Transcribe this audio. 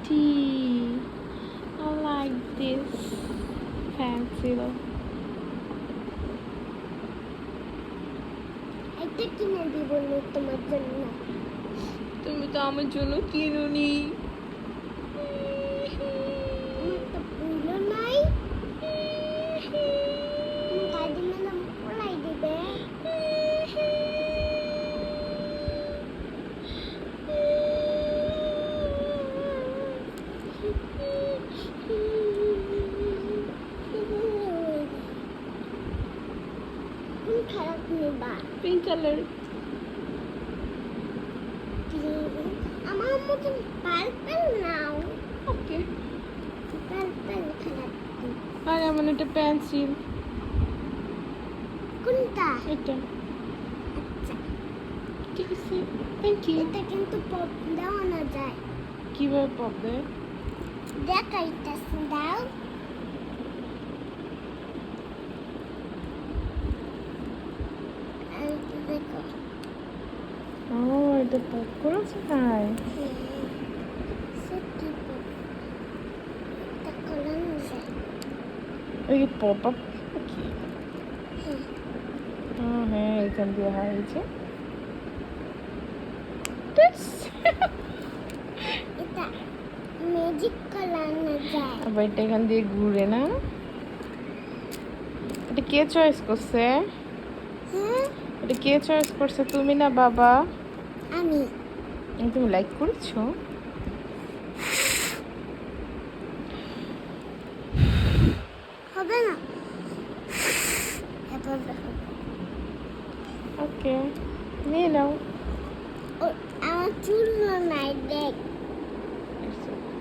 pretty. I like this pencil. এটা কিনে দিব না তোমার জন্য। তুমি তো আমার জন্য কিনুনি। আমার তো পুরো নাই। গাড়ি ম্যাডাম পলাই দিবে। খারাপ নিবা পিঙ্ক কালার। আমার মতন পার্পল নাও। ওকে। পার্পল খারাপ আর এমন একটা পেন্সিল। কোনটা? এটা। আচ্ছা ঠিক আছে, থ্যাংক ইউ। এটা কিন্তু পপ দেওয়ানো যায়। কিভাবে পড়বে? দেখাইতেছি দাও। এই তো দেখো। ও, এটা পপ করা যায়। সত্যি পপ। এটা খোলানো যায়। এই পপ আপ কি? হ্যাঁ হ্যাঁ, এখান দিয়ে হয়েছে। এটা ম্যাজিক খোলানো যায়। আবার এটা এখান দিয়ে ঘুরে না? এটা কে চয়েস করছে? হ্যাঁ এটা কে চয়েস করছে, তুমি না বাবা? আমি। তুমি লাইক করেছো? হবে না এভাবে হবে। ওকে, নিয়ে নাও। ও আমার চুল নাই।